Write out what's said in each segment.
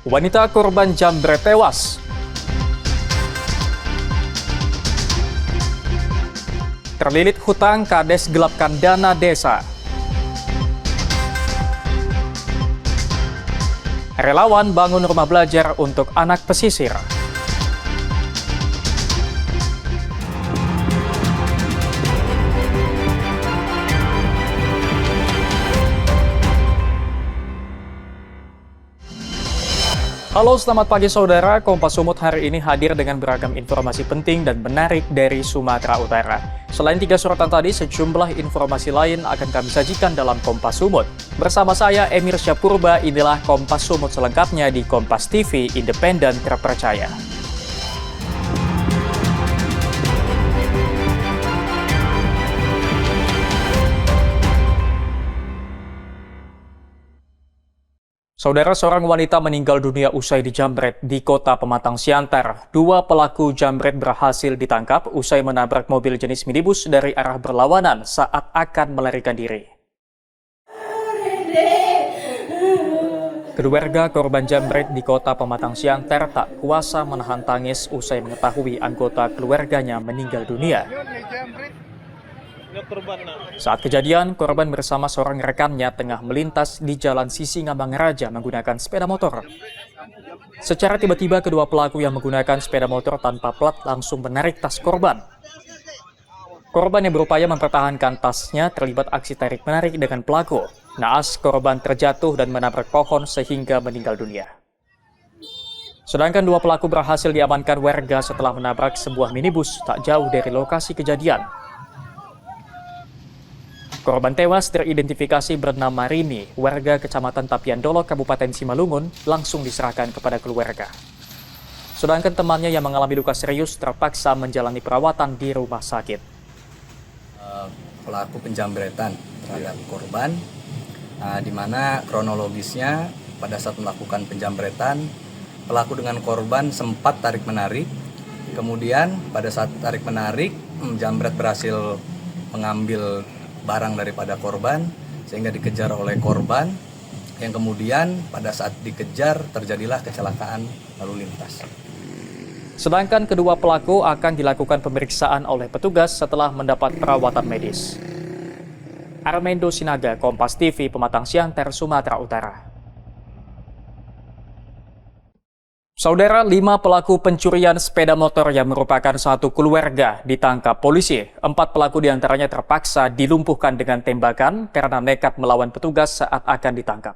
Wanita korban jambret tewas. Terlilit hutang, Kades gelapkan dana desa. Relawan bangun rumah belajar untuk anak pesisir. Halo, selamat pagi saudara. Kompas Sumut hari ini hadir dengan beragam informasi penting dan menarik dari Sumatera Utara. Selain 3 sorotan tadi, sejumlah informasi lain akan kami sajikan dalam Kompas Sumut. Bersama saya, Emir Syapurba, inilah Kompas Sumut selengkapnya di Kompas TV, independen terpercaya. Saudara, seorang wanita meninggal dunia usai dijambret di kota Pematang Siantar. 2 pelaku jambret berhasil ditangkap usai menabrak mobil jenis minibus dari arah berlawanan saat akan melarikan diri. Keluarga korban jambret di kota Pematang Siantar tak kuasa menahan tangis usai mengetahui anggota keluarganya meninggal dunia. Saat kejadian, korban bersama seorang rekannya tengah melintas di Jalan Sisingamangaraja menggunakan sepeda motor. Secara tiba-tiba, kedua pelaku yang menggunakan sepeda motor tanpa plat langsung menarik tas korban. Korban yang berupaya mempertahankan tasnya terlibat aksi tarik-menarik dengan pelaku. Naas, korban terjatuh dan menabrak pohon sehingga meninggal dunia. Sedangkan 2 pelaku berhasil diamankan warga setelah menabrak sebuah minibus tak jauh dari lokasi kejadian. Korban tewas teridentifikasi bernama Rini, warga Kecamatan Tapian Dolok, Kabupaten Simalungun, langsung diserahkan kepada keluarga. Sedangkan temannya yang mengalami luka serius terpaksa menjalani perawatan di rumah sakit. Pelaku penjambretan terhadap korban, di mana kronologisnya pada saat melakukan penjambretan, pelaku dengan korban sempat tarik-menarik. Kemudian pada saat tarik-menarik, jambret berhasil mengambil barang daripada korban sehingga dikejar oleh korban, yang kemudian pada saat dikejar terjadilah kecelakaan lalu lintas. Sedangkan kedua pelaku akan dilakukan pemeriksaan oleh petugas setelah mendapat perawatan medis. Armendo Sinaga, Kompas TV, Pematang Siantar, Sumatera Utara. Saudara, 5 pelaku pencurian sepeda motor yang merupakan satu keluarga ditangkap polisi. 4 pelaku diantaranya terpaksa dilumpuhkan dengan tembakan karena nekat melawan petugas saat akan ditangkap.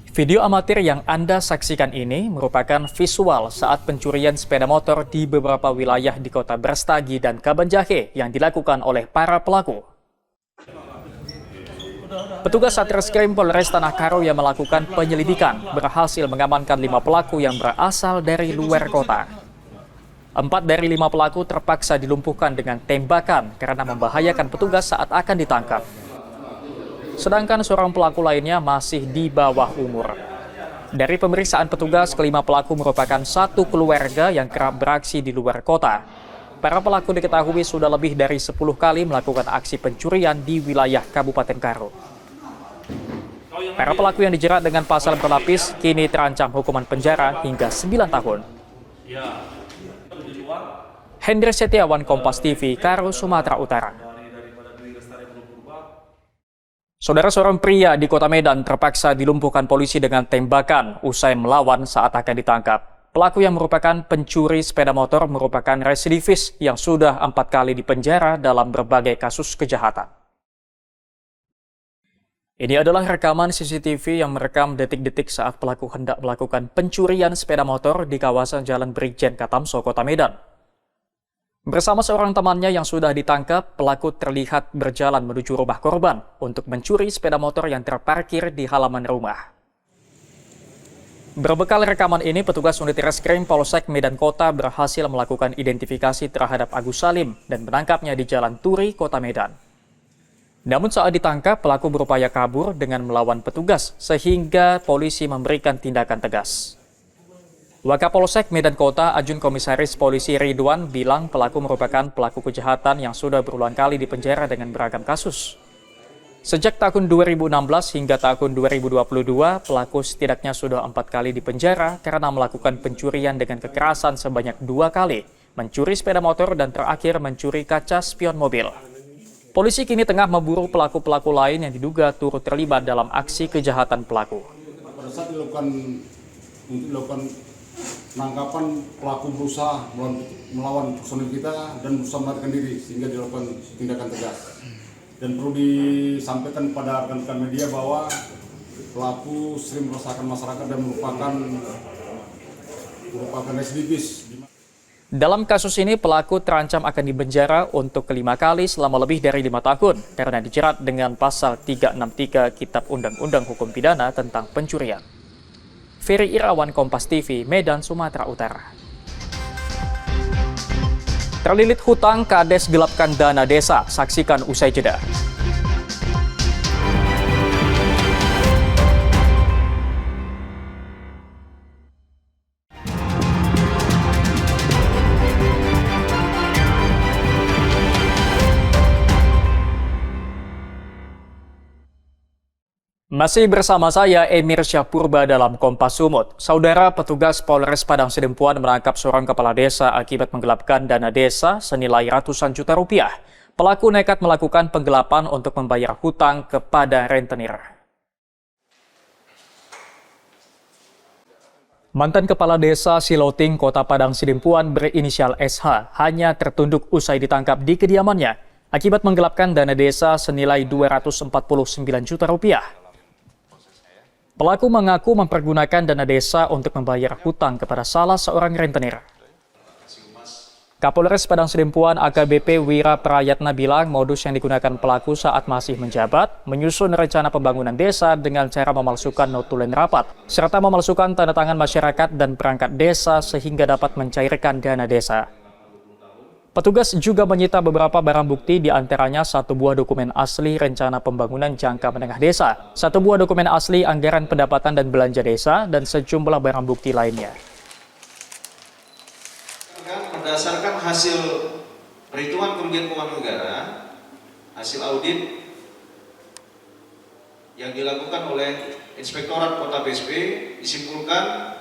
Video amatir yang Anda saksikan ini merupakan visual saat pencurian sepeda motor di beberapa wilayah di Kota Brastagi dan Kabanjahe yang dilakukan oleh para pelaku. Petugas Satreskrim Polres Tanah Karo yang melakukan penyelidikan berhasil mengamankan 5 pelaku yang berasal dari luar kota. 4 dari 5 pelaku terpaksa dilumpuhkan dengan tembakan karena membahayakan petugas saat akan ditangkap. Sedangkan seorang pelaku lainnya masih di bawah umur. Dari pemeriksaan petugas, ke-5 pelaku merupakan satu keluarga yang kerap beraksi di luar kota. Para pelaku diketahui sudah lebih dari 10 kali melakukan aksi pencurian di wilayah Kabupaten Karo. Para pelaku yang dijerat dengan pasal berlapis kini terancam hukuman penjara hingga 9 tahun. Hendri Setiawan, Kompas TV, Karo, Sumatera Utara. Saudara, seorang pria di Kota Medan terpaksa dilumpuhkan polisi dengan tembakan usai melawan saat akan ditangkap. Pelaku yang merupakan pencuri sepeda motor merupakan residivis yang sudah 4 kali dipenjara dalam berbagai kasus kejahatan. Ini adalah rekaman CCTV yang merekam detik-detik saat pelaku hendak melakukan pencurian sepeda motor di kawasan Jalan Brigjen Katamso, Kota Medan. Bersama seorang temannya yang sudah ditangkap, pelaku terlihat berjalan menuju rumah korban untuk mencuri sepeda motor yang terparkir di halaman rumah. Berbekal rekaman ini, petugas unit Reskrim Polsek Medan Kota berhasil melakukan identifikasi terhadap Agus Salim dan menangkapnya di Jalan Turi, Kota Medan. Namun saat ditangkap, pelaku berupaya kabur dengan melawan petugas sehingga polisi memberikan tindakan tegas. Wakapolsek Medan Kota, Ajun Komisaris Polisi Ridwan bilang pelaku merupakan pelaku kejahatan yang sudah berulang kali dipenjara dengan beragam kasus. Sejak tahun 2016 hingga tahun 2022, pelaku setidaknya sudah 4 kali dipenjara karena melakukan pencurian dengan kekerasan sebanyak 2 kali, mencuri sepeda motor dan terakhir mencuri kaca spion mobil. Polisi kini tengah memburu pelaku-pelaku lain yang diduga turut terlibat dalam aksi kejahatan pelaku. Pada saat dilakukan penangkapan, pelaku berusaha melawan personil kita dan berusaha melarikan diri sehingga dilakukan tindakan tegas. Dan perlu disampaikan pada rekan-rekan media bahwa pelaku sering meresahkan masyarakat dan merupakan residivis. Dalam kasus ini, pelaku terancam akan dipenjara untuk kelima kali selama lebih dari 5 tahun karena dijerat dengan pasal 363 Kitab Undang-Undang Hukum Pidana tentang pencurian. Ferry Irawan, Kompas TV, Medan, Sumatera Utara. Terlilit hutang, Kades gelapkan dana desa. Saksikan usai jeda. Masih bersama saya, Emir Syahpurba dalam Kompas Sumut. Saudara, petugas Polres Padang Sidempuan menangkap seorang kepala desa akibat menggelapkan dana desa senilai ratusan juta rupiah. Pelaku nekat melakukan penggelapan untuk membayar hutang kepada rentenir. Mantan Kepala Desa Siloting, Kota Padang Sidempuan berinisial SH hanya tertunduk usai ditangkap di kediamannya akibat menggelapkan dana desa senilai 249 juta rupiah. Pelaku mengaku mempergunakan dana desa untuk membayar hutang kepada salah seorang rentenir. Kapolres Padang Sidempuan AKBP Wira Prayatna bilang modus yang digunakan pelaku saat masih menjabat menyusun rencana pembangunan desa dengan cara memalsukan notulen rapat, serta memalsukan tanda tangan masyarakat dan perangkat desa sehingga dapat mencairkan dana desa. Petugas juga menyita beberapa barang bukti, diantaranya 1 buah dokumen asli rencana pembangunan jangka menengah desa, 1 buah dokumen asli anggaran pendapatan dan belanja desa, dan sejumlah barang bukti lainnya. Berdasarkan hasil perhitungan kerugian keuangan negara, hasil audit yang dilakukan oleh Inspektorat Kota BSP, disimpulkan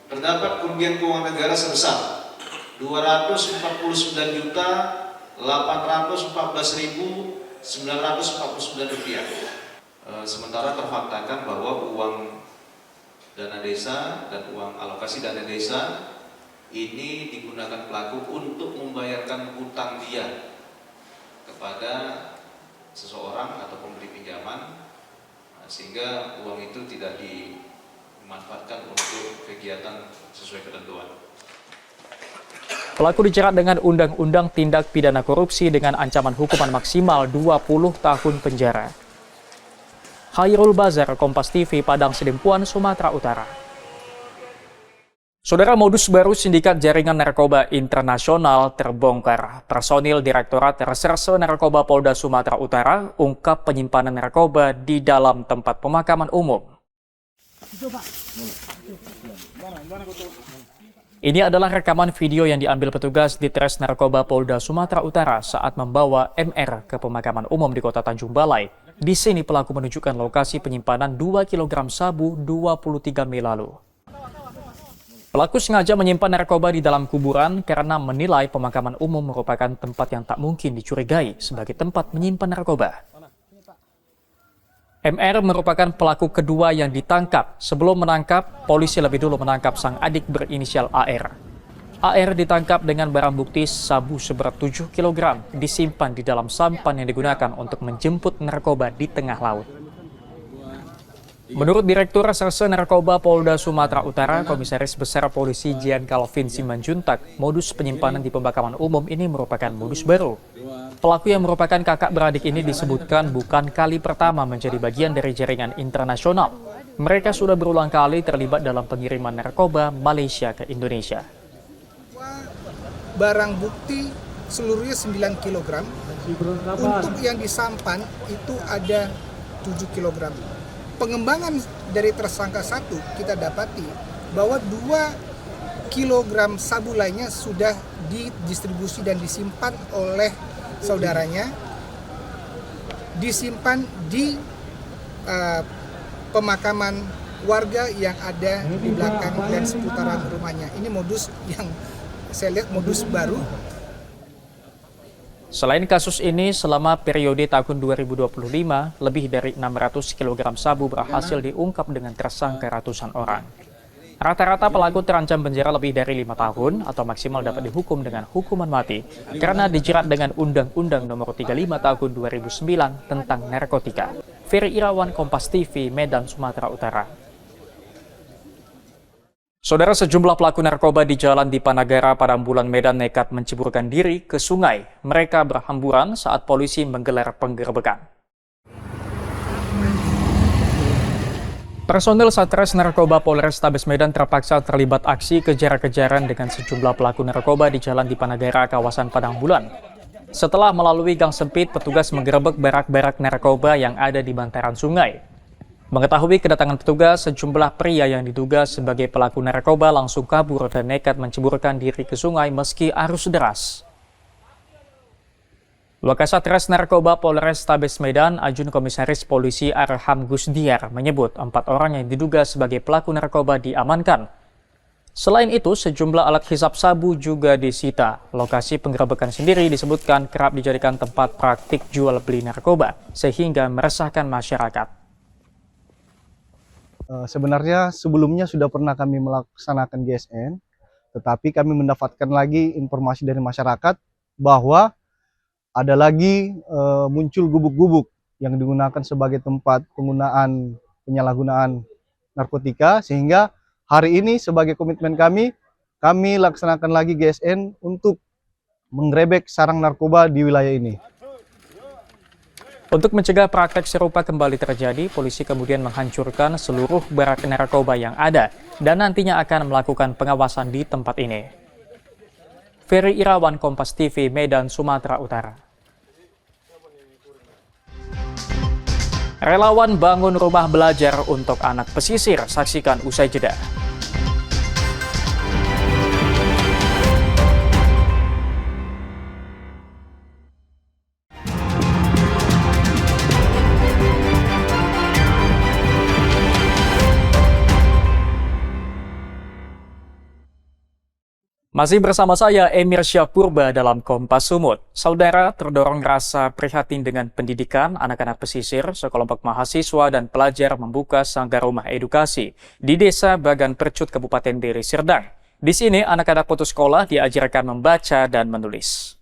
terdapat kerugian keuangan negara sebesar 249.814.949 rupiah. Sementara terfaktakan bahwa uang dana desa dan uang alokasi dana desa ini digunakan pelaku untuk membayarkan hutang dia kepada seseorang atau pemberi pinjaman, sehingga uang itu tidak dimanfaatkan untuk kegiatan sesuai ketentuan. Pelaku dijerat dengan Undang-Undang Tindak Pidana Korupsi dengan ancaman hukuman maksimal 20 tahun penjara. Hairul Bazar, Kompas TV, Padang Sidempuan, Sumatera Utara. Saudara, modus baru sindikat jaringan narkoba internasional terbongkar. Personil Direktorat Reserse Narkoba Polda Sumatera Utara ungkap penyimpanan narkoba di dalam tempat pemakaman umum. Ini adalah rekaman video yang diambil petugas di Tres Narkoba Polda Sumatera Utara saat membawa MR ke pemakaman umum di Kota Tanjung Balai. Di sini pelaku menunjukkan lokasi penyimpanan 2 kg sabu 23 Mei lalu. Pelaku sengaja menyimpan narkoba di dalam kuburan karena menilai pemakaman umum merupakan tempat yang tak mungkin dicurigai sebagai tempat menyimpan narkoba. MR merupakan pelaku kedua yang ditangkap. Sebelum menangkap, polisi lebih dulu menangkap sang adik berinisial AR. AR ditangkap dengan barang bukti sabu seberat 7 kg disimpan di dalam sampan yang digunakan untuk menjemput narkoba di tengah laut. Menurut Direktur Reserse Narkoba Polda Sumatera Utara, Komisaris Besar Polisi Jian Calvin Simanjuntak, modus penyimpanan di pemakaman umum ini merupakan modus baru. Pelaku yang merupakan kakak beradik ini disebutkan bukan kali pertama menjadi bagian dari jaringan internasional. Mereka sudah berulang kali terlibat dalam pengiriman narkoba Malaysia ke Indonesia. Barang bukti seluruhnya 9 kg. Untuk yang disampan itu ada 7 kg. Pengembangan dari tersangka 1 kita dapati bahwa 2 kg sabu lainnya sudah didistribusi dan disimpan oleh saudaranya disimpan di pemakaman warga yang ada di belakang dan seputaran rumahnya. Ini modus yang saya lihat modus baru. Selain kasus ini, selama periode tahun 2025, lebih dari 600 kg sabu berhasil diungkap dengan tersangka ratusan orang. Rata-rata pelaku terancam penjara lebih dari 5 tahun atau maksimal dapat dihukum dengan hukuman mati karena dijerat dengan Undang-Undang Nomor 35 Tahun 2009 tentang narkotika. Ferry Irawan, Kompas TV, Medan, Sumatera Utara. Saudara, sejumlah pelaku narkoba di jalan di Panagara pada bulan Medan nekat menceburkan diri ke sungai. Mereka berhamburan saat polisi menggelar penggerebekan. Personil Satres Narkoba Polrestabes Medan terpaksa terlibat aksi kejar-kejaran dengan sejumlah pelaku narkoba di jalan di Panagara, kawasan Padang Bulan. Setelah melalui gang sempit, petugas menggerebek barak-barak narkoba yang ada di bantaran sungai. Mengetahui kedatangan petugas, sejumlah pria yang diduga sebagai pelaku narkoba langsung kabur dan nekat menceburkan diri ke sungai meski arus deras. Wakasatgas Narkoba Polrestabes Medan, Ajun Komisaris Polisi Arham Gusdiar menyebut 4 orang yang diduga sebagai pelaku narkoba diamankan. Selain itu, sejumlah alat hisap sabu juga disita. Lokasi penggerebekan sendiri disebutkan kerap dijadikan tempat praktik jual beli narkoba, sehingga meresahkan masyarakat. Sebenarnya sebelumnya sudah pernah kami melaksanakan GSN, tetapi kami mendapatkan lagi informasi dari masyarakat bahwa ada lagi muncul gubuk-gubuk yang digunakan sebagai tempat penyalahgunaan narkotika, sehingga hari ini sebagai komitmen kami laksanakan lagi GSN untuk menggerebek sarang narkoba di wilayah ini. Untuk mencegah praktek serupa kembali terjadi, polisi kemudian menghancurkan seluruh barak narkoba yang ada dan nantinya akan melakukan pengawasan di tempat ini. Ferry Irawan, Kompas TV, Medan, Sumatera Utara. Relawan bangun rumah belajar untuk anak pesisir, saksikan usai jeda. Masih bersama saya, Emir Syahpurba dalam Kompas Sumut. Saudara, terdorong rasa prihatin dengan pendidikan anak-anak pesisir, sekelompok mahasiswa dan pelajar membuka sanggar rumah edukasi di Desa Bagan Percut, Kabupaten Deli Serdang. Di sini, anak-anak putus sekolah diajarkan membaca dan menulis.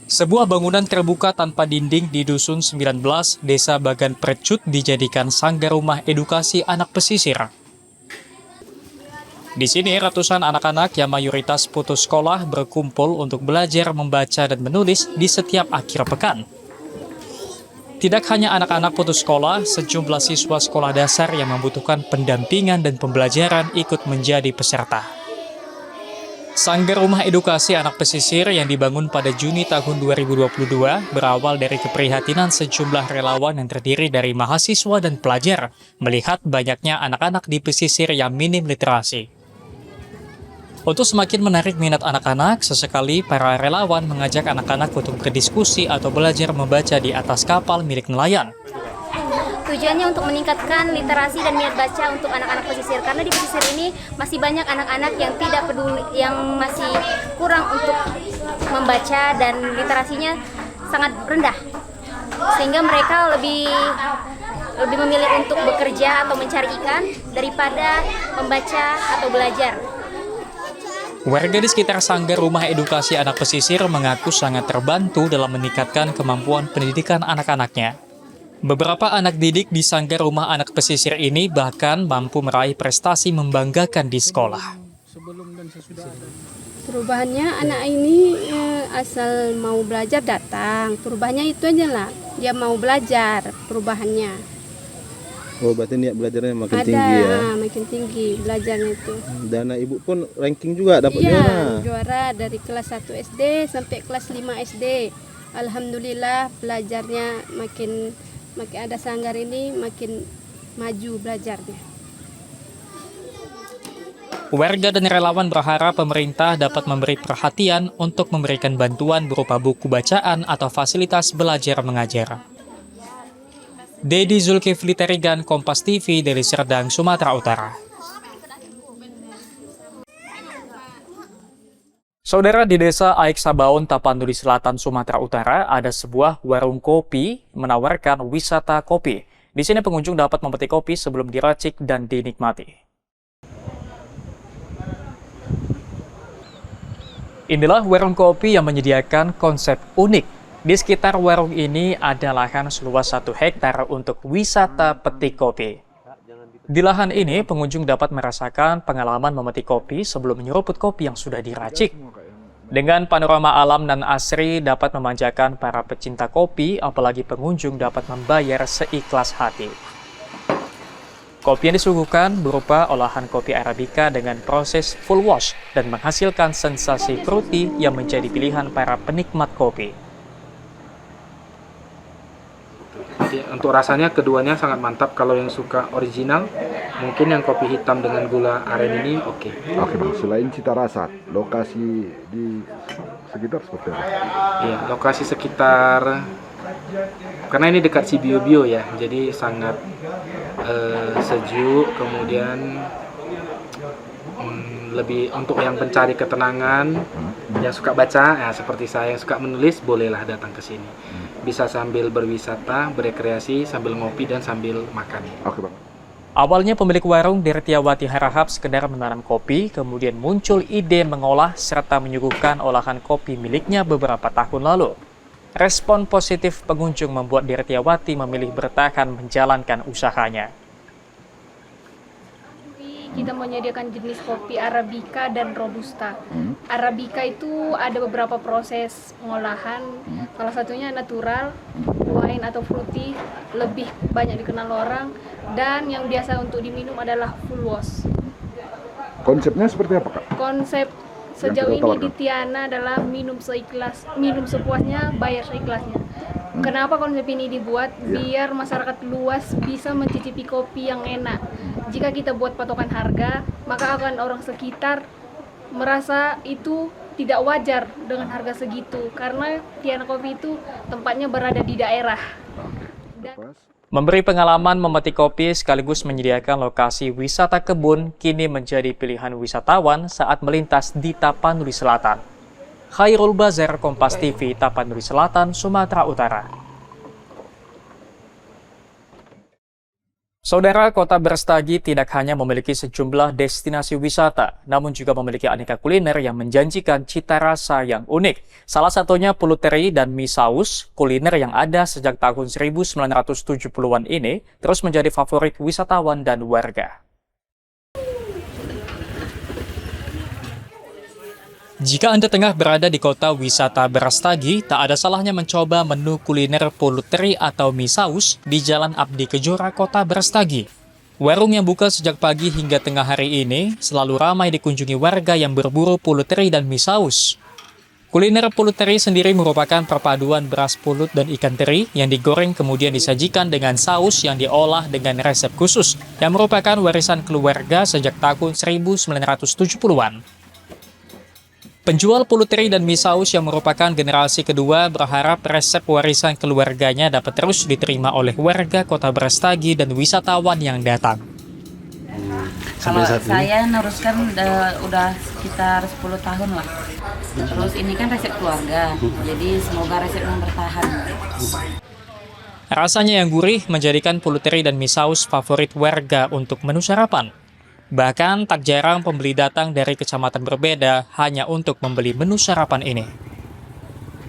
Sebuah bangunan terbuka tanpa dinding di Dusun 19, Desa Bagan Percut dijadikan sanggar rumah edukasi anak pesisir. Di sini, ratusan anak-anak yang mayoritas putus sekolah berkumpul untuk belajar membaca dan menulis di setiap akhir pekan. Tidak hanya anak-anak putus sekolah, sejumlah siswa sekolah dasar yang membutuhkan pendampingan dan pembelajaran ikut menjadi peserta. Sanggar Rumah Edukasi Anak Pesisir yang dibangun pada Juni tahun 2022 berawal dari keprihatinan sejumlah relawan yang terdiri dari mahasiswa dan pelajar melihat banyaknya anak-anak di pesisir yang minim literasi. Untuk semakin menarik minat anak-anak, sesekali para relawan mengajak anak-anak untuk berdiskusi atau belajar membaca di atas kapal milik nelayan. Tujuannya untuk meningkatkan literasi dan minat baca untuk anak-anak pesisir, karena di pesisir ini masih banyak anak-anak yang tidak peduli, yang masih kurang untuk membaca dan literasinya sangat rendah, sehingga mereka lebih memilih untuk bekerja atau mencari ikan daripada membaca atau belajar. Warga di sekitar Sanggar Rumah Edukasi Anak Pesisir mengaku sangat terbantu dalam meningkatkan kemampuan pendidikan anak-anaknya. Beberapa anak didik di Sanggar Rumah Anak Pesisir ini bahkan mampu meraih prestasi membanggakan di sekolah. Perubahannya anak ini asal mau belajar datang. Perubahannya itu aja lah, dia mau belajar perubahannya. Oh, berarti niat belajarnya makin Ada, tinggi ya? makin tinggi belajarnya itu. Dan ibu pun ranking juga dapat Iya, juara? Juara dari kelas 1 SD sampai kelas 5 SD. Alhamdulillah belajarnya makin ada sanggar ini makin maju belajarnya. Warga dan relawan berharap pemerintah dapat memberi perhatian untuk memberikan bantuan berupa buku bacaan atau fasilitas belajar mengajar. Dedi Zulkifli Terigan, Kompas TV dari Serdang, Sumatera Utara. Saudara, di desa Aik Sabaon, Tapanuli Selatan, Sumatera Utara, ada sebuah warung kopi menawarkan wisata kopi. Di sini pengunjung dapat memetik kopi sebelum diracik dan dinikmati. Inilah warung kopi yang menyediakan konsep unik. Di sekitar warung ini ada lahan seluas 1 hektar untuk wisata petik kopi. Di lahan ini, pengunjung dapat merasakan pengalaman memetik kopi sebelum menyeruput kopi yang sudah diracik. Dengan panorama alam dan asri dapat memanjakan para pecinta kopi, apalagi pengunjung dapat membayar seikhlas hati. Kopi yang disuguhkan berupa olahan kopi Arabica dengan proses full wash dan menghasilkan sensasi fruity yang menjadi pilihan para penikmat kopi. Untuk rasanya keduanya sangat mantap. Kalau yang suka original, mungkin yang kopi hitam dengan gula aren ini oke. Oke Bang, selain cita rasa, lokasi di sekitar seperti apa? Iya, lokasi sekitar, karena ini dekat Sibiu-biu ya, jadi sangat sejuk. Kemudian lebih untuk yang pencari ketenangan, yang suka baca, ya seperti saya yang suka menulis, bolehlah datang ke sini. Bisa sambil berwisata, berekreasi, sambil ngopi dan sambil makan. Oke Bang. Awalnya pemilik warung Dirtiawati Harahap sekedar menanam kopi, kemudian muncul ide mengolah serta menyuguhkan olahan kopi miliknya beberapa tahun lalu. Respon positif pengunjung membuat Dirtiawati memilih bertahan menjalankan usahanya. Kita menyediakan jenis kopi Arabica dan Robusta. Arabica itu ada beberapa proses pengolahan, salah satunya natural, wine atau fruity, lebih banyak dikenal orang, dan yang biasa untuk diminum adalah full wash. Konsepnya seperti apa Kak? Konsep sejauh ini di Tiana adalah minum sepuasnya, bayar seikhlasnya. Kenapa konsep ini dibuat? Biar masyarakat luas bisa mencicipi kopi yang enak. Jika kita buat patokan harga, maka akan orang sekitar merasa itu tidak wajar dengan harga segitu, karena Tiana Kopi itu tempatnya berada di daerah. Memberi pengalaman memetik kopi sekaligus menyediakan lokasi wisata kebun kini menjadi pilihan wisatawan saat melintas di Tapanuli Selatan. Khairul Bazar, Kompas TV, Tapanuli Selatan, Sumatera Utara. Saudara, Kota Brastagi tidak hanya memiliki sejumlah destinasi wisata, namun juga memiliki aneka kuliner yang menjanjikan cita rasa yang unik. Salah satunya pulut teri dan mie saus, kuliner yang ada sejak tahun 1970-an ini terus menjadi favorit wisatawan dan warga. Jika Anda tengah berada di kota wisata Brastagi, tak ada salahnya mencoba menu kuliner pulut teri atau mie saus di Jalan Abdi Kejora, Kota Brastagi. Warung yang buka sejak pagi hingga tengah hari ini selalu ramai dikunjungi warga yang berburu pulut teri dan mie saus. Kuliner pulut teri sendiri merupakan perpaduan beras pulut dan ikan teri yang digoreng kemudian disajikan dengan saus yang diolah dengan resep khusus yang merupakan warisan keluarga sejak tahun 1970-an. Penjual pulut teri dan mie saus yang merupakan generasi kedua berharap resep warisan keluarganya dapat terus diterima oleh warga Kota Brastagi dan wisatawan yang datang. Kalau saya neruskan udah sekitar 10 tahun lah. Terus ini kan resep keluarga, jadi semoga resepnya bertahan. Rasanya yang gurih menjadikan pulut teri dan mie saus favorit warga untuk menu sarapan. Bahkan tak jarang pembeli datang dari kecamatan berbeda hanya untuk membeli menu sarapan ini.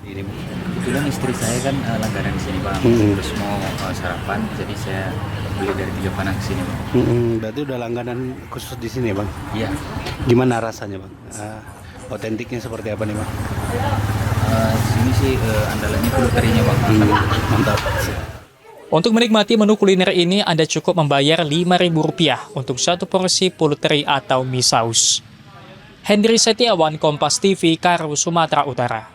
Kebetulan istri saya kan langganan di sini Bang, terus mau sarapan, jadi saya beli dari Tiga Panang ke sini Bang. Berarti udah langganan khusus di sini Bang? Iya. Gimana rasanya Bang? Otentiknya seperti apa nih Bang? Sini sih andalannya pulut terinya Bang. Mantap. Untuk menikmati menu kuliner ini, Anda cukup membayar Rp5.000 untuk satu porsi pulut teri atau mie saus. Hendri Setiawan, Kompas TV, Karu, Sumatera Utara.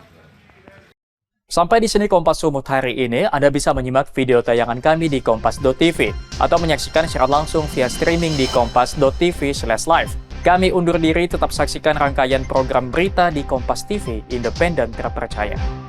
Sampai di sini Kompas Sumut hari ini. Anda bisa menyimak video tayangan kami di kompas.tv atau menyaksikan secara langsung via streaming di kompas.tv/live. Kami undur diri, tetap saksikan rangkaian program berita di Kompas TV, independen terpercaya.